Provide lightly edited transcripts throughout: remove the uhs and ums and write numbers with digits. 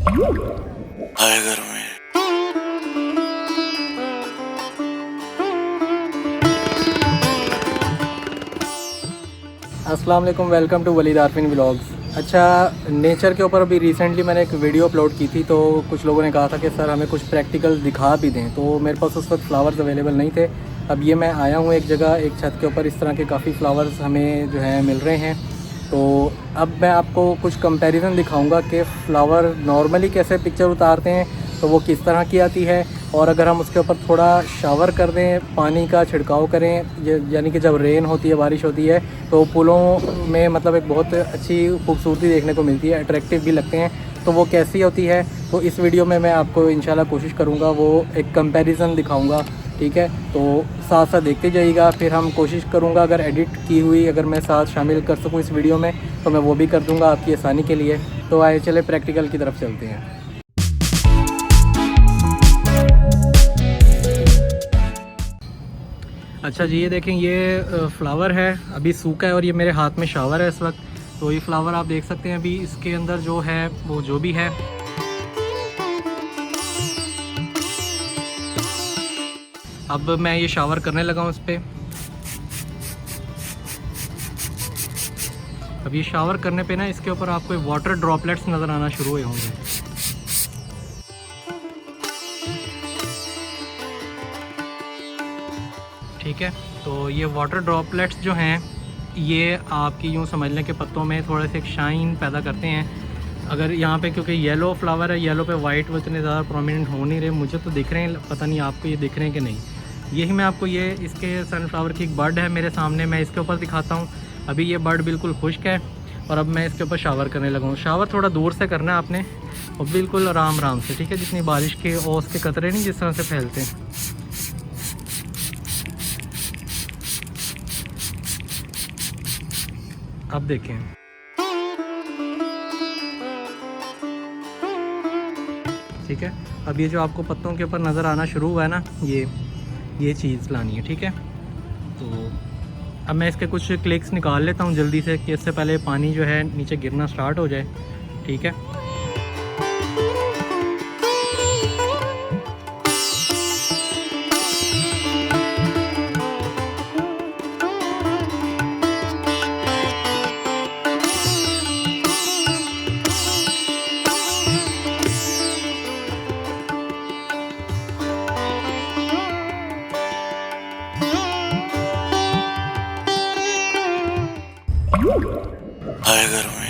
हाय घर में। अस्सलाम वालेकुम, welcome to Walid Arfin vlogs. अच्छा, नेचर के ऊपर अभी रिसेंटली मैंने एक वीडियो अपलोड की थी, तो कुछ लोगों ने कहा था कि सर हमें कुछ प्रैक्टिकल दिखा भी दें, तो मेरे पास उस वक्त फ़्लावर्स अवेलेबल नहीं थे। अब ये मैं आया हूँ एक जगह, एक छत के ऊपर इस तरह के काफ़ी फ़्लावर्स हमें जो है मिल रहे हैं। तो अब मैं आपको कुछ कंपैरिजन दिखाऊंगा कि फ़्लावर नॉर्मली कैसे पिक्चर उतारते हैं, तो वो किस तरह की आती है, और अगर हम उसके ऊपर थोड़ा शावर कर दें, पानी का छिड़काव करें, यानी कि जब रेन होती है, बारिश होती है, तो फूलों में मतलब एक बहुत अच्छी खूबसूरती देखने को मिलती है, अट्रैक्टिव भी लगते हैं। तो वो कैसी होती है, तो इस वीडियो में मैं आपको इंशाल्लाह कोशिश करूँगा वो एक कंपैरिजन दिखाऊँगा। ठीक है, तो साथ साथ देखते जाइएगा। फिर हम कोशिश करूँगा अगर एडिट की हुई अगर मैं साथ शामिल कर सकूँ इस वीडियो में, तो मैं वो भी कर दूँगा आपकी आसानी के लिए। तो आइए चले प्रैक्टिकल की तरफ चलते हैं। अच्छा जी, ये देखें, ये फ्लावर है, अभी सूखा है और ये मेरे हाथ में शावर है इस वक्त। तो ये फ्लावर आप देख सकते हैं, अभी इसके अंदर जो है वो जो भी है। अब मैं ये शावर करने लगा हूँ इस पर। अब ये शावर करने पे ना इसके ऊपर आपको वाटर ड्रॉपलेट्स नज़र आना शुरू हुए होंगे। ठीक है, तो ये वाटर ड्रॉपलेट्स जो हैं ये आपकी यूँ समझ लें कि पत्तों में थोड़े से शाइन पैदा करते हैं। अगर यहाँ पे क्योंकि येलो फ्लावर है, येलो पे वाइट वो इतने ज़्यादा प्रोमिनेंट हो नहीं रहे, मुझे तो दिख रहे हैं, पता नहीं आपको ये दिख रहे हैं कि नहीं। यही मैं आपको ये इसके सनफ्लावर की एक बर्ड है मेरे सामने, मैं इसके ऊपर दिखाता हूँ। अभी ये बर्ड बिल्कुल खुश्क है और अब मैं इसके ऊपर शावर करने लगा हूँ। शावर थोड़ा दूर से करना है आपने और बिल्कुल आराम आराम से, ठीक है, जितनी बारिश के ओस के कतरे नहीं जिस तरह से फैलते हैं। अब देखें, ठीक है, अब ये जो आपको पत्तों के ऊपर नज़र आना शुरू हुआ है ना, ये चीज़ लानी है। ठीक है, तो अब मैं इसके कुछ क्लिक्स निकाल लेता हूँ जल्दी से, कि इससे पहले पानी जो है नीचे गिरना स्टार्ट हो जाए। ठीक है, हाय घर में।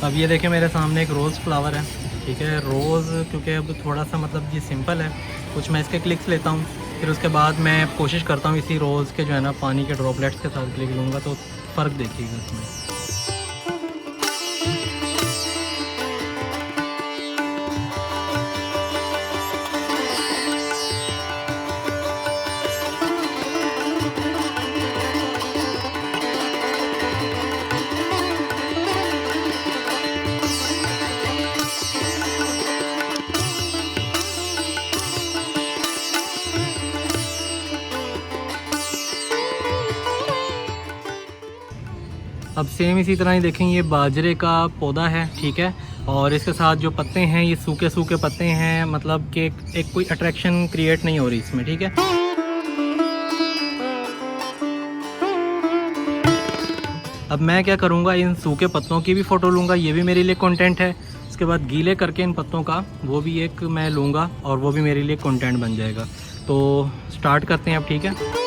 अब ये देखें मेरे सामने एक रोज़ फ्लावर है। ठीक है, रोज़ क्योंकि अब थोड़ा सा मतलब ये सिंपल है, कुछ मैं इसके क्लिक्स लेता हूँ, फिर उसके बाद मैं कोशिश करता हूँ इसी रोज़ के जो है ना पानी के ड्रॉपलेट्स के साथ क्लिक लूँगा, तो फ़र्क देखिएगा इसमें। अब सेम इसी तरह ही देखें, ये बाजरे का पौधा है। ठीक है, और इसके साथ जो पत्ते हैं ये सूखे सूखे पत्ते हैं, मतलब कि एक कोई अट्रैक्शन क्रिएट नहीं हो रही इसमें। ठीक है, अब मैं क्या करूँगा, इन सूखे पत्तों की भी फ़ोटो लूँगा, ये भी मेरे लिए कंटेंट है। उसके बाद गीले करके इन पत्तों का वो भी एक मैं लूँगा और वो भी मेरे लिए कंटेंट बन जाएगा। तो स्टार्ट करते हैं अब। ठीक है,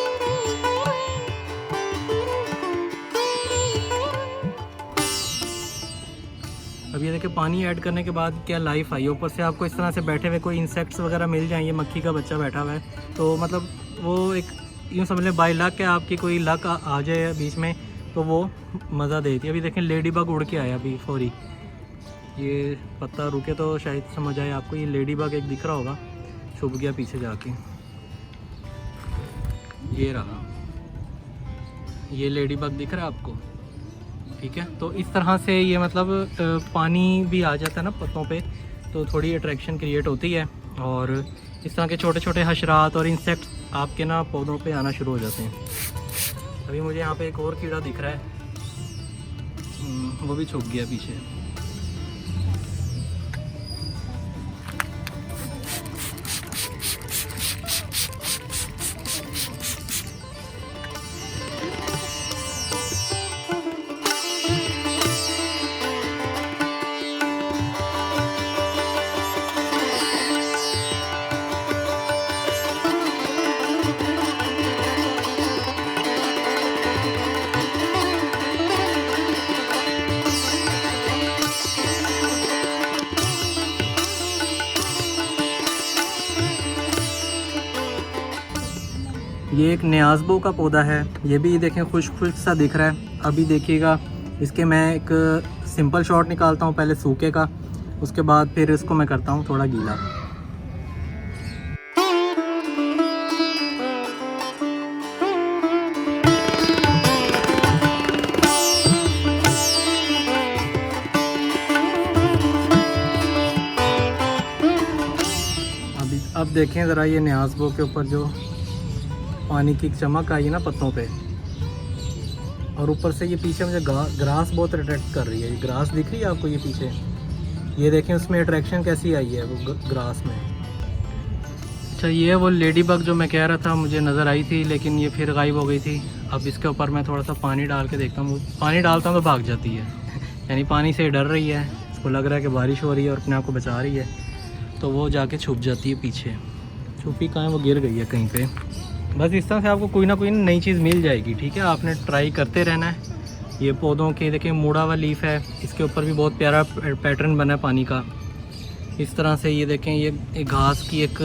अब ये देखिए पानी ऐड करने के बाद क्या लाइफ आई, ऊपर से आपको इस तरह से बैठे हुए कोई इंसेक्ट्स वगैरह मिल जाएं, ये मक्खी का बच्चा बैठा हुआ है, तो मतलब वो एक यूँ समझ लें बाई लक है, आपकी कोई लक आ जाए बीच में तो वो मज़ा देती है। अभी देखें लेडी बग उड़ के आया अभी फौरी, ये पत्ता रुके तो शायद समझ आए आपको, ये लेडी बग एक दिख रहा होगा, छुप गया पीछे जाके, ये रहा, ये लेडी बग दिख रहा है आपको, ठीक है। तो इस तरह से ये मतलब पानी भी आ जाता है ना पत्तों पे, तो थोड़ी अट्रैक्शन क्रिएट होती है और इस तरह के छोटे छोटे हशरात और इंसेक्ट्स आपके ना पौधों पे आना शुरू हो जाते हैं। अभी मुझे यहाँ पे एक और कीड़ा दिख रहा है, वो भी छुप गया पीछे। ये एक न्याज़बो का पौधा है, ये भी देखें खुश्क खुश्क सा दिख रहा है। अभी देखिएगा इसके मैं एक सिंपल शॉट निकालता हूँ पहले सूखे का, उसके बाद फिर इसको मैं करता हूँ थोड़ा गीला। अब देखें ज़रा ये न्याज़बो के ऊपर जो पानी की चमक आई है ना पत्तों पे, और ऊपर से ये पीछे मुझे ग्रास बहुत अट्रैक्ट कर रही है। ये ग्रास दिख रही है आपको, ये पीछे ये देखें उसमें अट्रैक्शन कैसी आई है वो ग्रास में। अच्छा, ये वो लेडी बग जो मैं कह रहा था मुझे नज़र आई थी, लेकिन ये फिर गायब हो गई थी। अब इसके ऊपर मैं थोड़ा सा पानी डाल के देखता हूँ, पानी डालता हूँ तो भाग जाती है यानी पानी से डर रही है, इसको लग रहा है कि बारिश हो रही है और अपने आप को बचा रही है, तो वो जाके छुप जाती है पीछे। छुपी कहाँ है, वो गिर गई है कहीं पे। बस इस तरह से आपको कोई ना कोई नई चीज़ मिल जाएगी, ठीक है। आपने ट्राई करते रहना है। ये पौधों के देखिए मुड़ा हुआ लीफ है, इसके ऊपर भी बहुत प्यारा पैटर्न बना है पानी का। इस तरह से ये देखें, ये घास की एक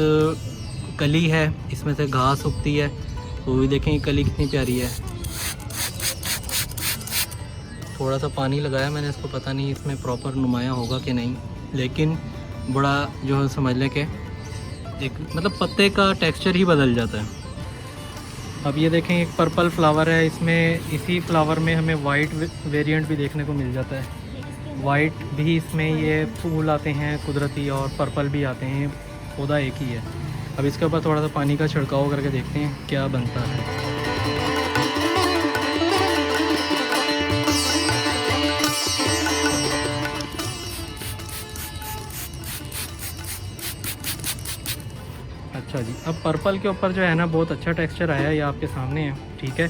कली है, इसमें से घास उगती है, वो भी देखें ये कली कितनी प्यारी है। थोड़ा सा पानी लगाया मैंने इसको, पता नहीं इसमें प्रॉपर नुमाया होगा कि नहीं, लेकिन बड़ा जो है समझ लें कि एक मतलब पत्ते का टेक्सचर ही बदल जाता है। अब ये देखें एक पर्पल फ्लावर है, इसमें इसी फ्लावर में हमें वाइट वेरिएंट भी देखने को मिल जाता है। वाइट भी इसमें ये फूल आते हैं कुदरती, और पर्पल भी आते हैं, पौधा एक ही है। अब इसके ऊपर थोड़ा सा पानी का छिड़काव करके देखते हैं क्या बनता है। अच्छा जी, अब पर्पल के ऊपर जो है ना बहुत अच्छा टेक्सचर आया है, ये आपके सामने है, ठीक है।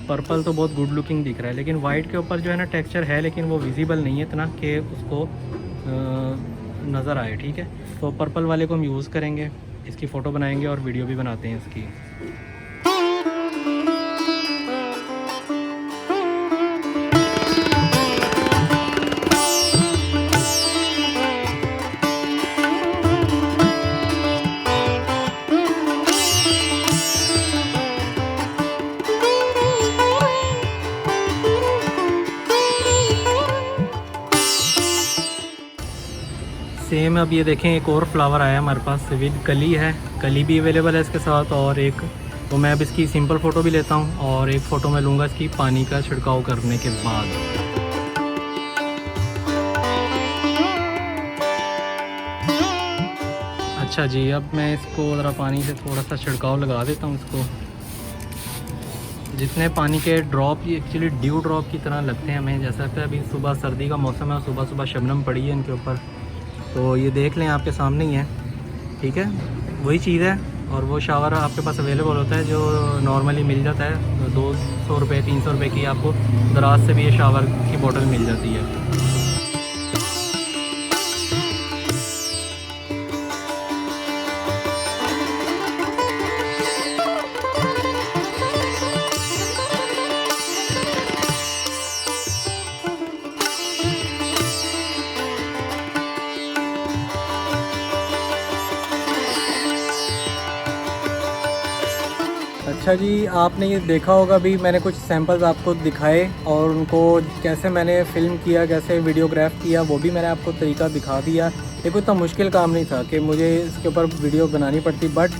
पर्पल तो बहुत गुड लुकिंग दिख रहा है, लेकिन वाइट के ऊपर जो है ना टेक्सचर है, लेकिन वो विजिबल नहीं है इतना कि उसको नज़र आए, ठीक है। तो पर्पल वाले को हम यूज़ करेंगे, इसकी फ़ोटो बनाएंगे और वीडियो भी बनाते हैं इसकी। सेम अब ये देखें एक और फ्लावर आया हमारे पास विद कली है, कली भी अवेलेबल है इसके साथ, और एक तो मैं अब इसकी सिंपल फ़ोटो भी लेता हूँ और एक फ़ोटो मैं लूँगा इसकी पानी का छिड़काव करने के बाद। अच्छा जी, अब मैं इसको ज़रा पानी से थोड़ा सा छिड़काव लगा देता हूँ इसको। जितने पानी के ड्रॉप ये एक्चुअली ड्यू ड्रॉप की तरह लगते हैं हमें, जैसा कि अभी सुबह सर्दी का मौसम है और सुबह सुबह शबनम पड़ी है इनके ऊपर, तो ये देख लें आपके सामने ही है, ठीक है। वही चीज़ है, और वो शावर आपके पास अवेलेबल होता है जो नॉर्मली मिल जाता है 200 रुपये 300 रुपये की, आपको दराज से भी ये शावर की बोतल मिल जाती है। अच्छा जी, आपने ये देखा होगा, भी मैंने कुछ सैंपल्स आपको दिखाए और उनको कैसे मैंने फ़िल्म किया, कैसे वीडियोग्राफ किया, वो भी मैंने आपको तरीका दिखा दिया। ये कोई इतना मुश्किल काम नहीं था कि मुझे इसके ऊपर वीडियो बनानी पड़ती, बट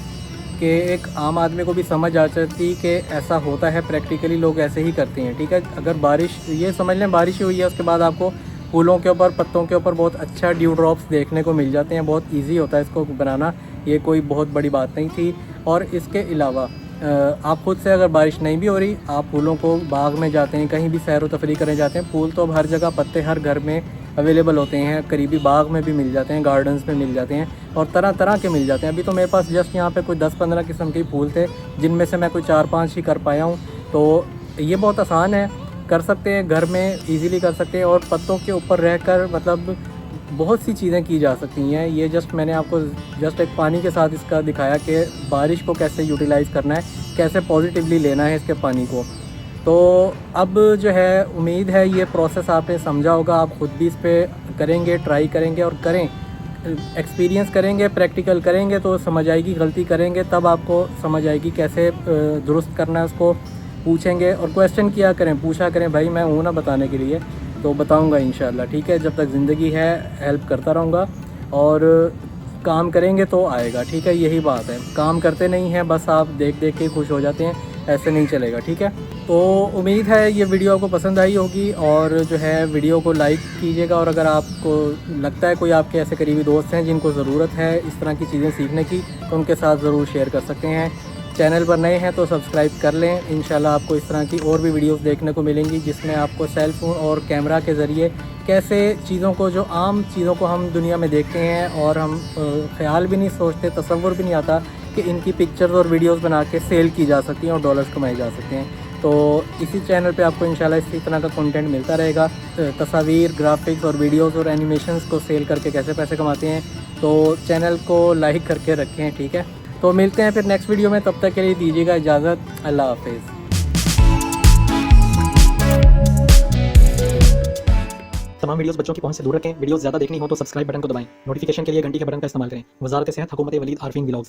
कि एक आम आदमी को भी समझ आ जाती कि ऐसा होता है, प्रैक्टिकली लोग ऐसे ही करते हैं। ठीक है, अगर बारिश, ये समझ लें बारिश ही हुई है, उसके बाद आपको फूलों के ऊपर, पत्तों के ऊपर बहुत अच्छा ड्यू ड्रॉप्स देखने को मिल जाते हैं। बहुत इजी होता है इसको बनाना, ये कोई बहुत बड़ी बात नहीं थी। और इसके अलावा आप खुद से अगर बारिश नहीं भी हो रही, आप फूलों को, बाग में जाते हैं, कहीं भी सैर व तफरी करने जाते हैं, फूल तो अब हर जगह, पत्ते हर घर में अवेलेबल होते हैं, करीबी बाग में भी मिल जाते हैं, गार्डन्स में मिल जाते हैं, और तरह तरह के मिल जाते हैं। अभी तो मेरे पास जस्ट यहाँ पे कोई 10-15 किस्म के फूल थे, जिनमें से मैं कोई 4-5 ही कर पाया हूँ। तो ये बहुत आसान है, कर सकते हैं, घर में इजीली कर सकते हैं। और पत्तों के ऊपर रहकर मतलब बहुत सी चीज़ें की जा सकती हैं। ये जस्ट मैंने आपको जस्ट एक पानी के साथ इसका दिखाया कि बारिश को कैसे यूटिलाइज़ करना है, कैसे पॉजिटिवली लेना है इसके पानी को। तो अब जो है, उम्मीद है ये प्रोसेस आपने समझा होगा। आप ख़ुद भी इस पर करेंगे, ट्राई करेंगे और करें, एक्सपीरियंस करेंगे, प्रैक्टिकल करेंगे तो समझ आएगी। गलती करेंगे तब आपको समझ आएगी कैसे दुरुस्त करना है उसको। पूछेंगे और क्वेश्चन किया करें, पूछा करें, भाई मैं हूँ ना बताने के लिए, तो बताऊंगा इंशाल्लाह। ठीक है, जब तक ज़िंदगी है हेल्प करता रहूँगा, और काम करेंगे तो आएगा। ठीक है, यही बात है। काम करते नहीं हैं, बस आप देख देख के खुश हो जाते हैं, ऐसे नहीं चलेगा। ठीक है, तो उम्मीद है ये वीडियो आपको पसंद आई होगी, और जो है वीडियो को लाइक कीजिएगा। और अगर आपको लगता है कोई आपके ऐसे करीबी दोस्त हैं जिनको ज़रूरत है इस तरह की चीज़ें सीखने की, तो उनके साथ ज़रूर शेयर कर सकते हैं। चैनल पर नए हैं तो सब्सक्राइब कर लें। इंशाल्लाह आपको इस तरह की और भी वीडियोस देखने को मिलेंगी, जिसमें आपको सेल फ़ोन और कैमरा के ज़रिए कैसे चीज़ों को, जो आम चीज़ों को हम दुनिया में देखते हैं और हम ख़्याल भी नहीं सोचते, तसव्वुर भी नहीं आता कि इनकी पिक्चर्स और वीडियोस बना के सेल की जा सकती हैं और डॉलर्स कमाए जा सकते हैं। तो इसी चैनल पे आपको इंशाल्लाह इसी तरह का कंटेंट मिलता रहेगा। तस्वीर, ग्राफिक्स और वीडियोस और एनिमेशंस को सेल करके कैसे पैसे कमाते हैं। तो चैनल को लाइक करके रखें। ठीक है, तो मिलते हैं फिर नेक्स्ट वीडियो में, तब तक के लिए दीजिएगा इजाज़त। अल्लाह हाफिज़। तमाम वीडियोस बच्चों की पहुंच से दूर रखें। वीडियोस ज़्यादा देखनी हो तो सब्सक्राइब बटन को दबाएं। नोटिफिकेशन के लिए घंटी के बटन का इस्तेमाल करें। वज़ारत सेहत, हुकूमत वलीद आरफीन व्लॉग्स।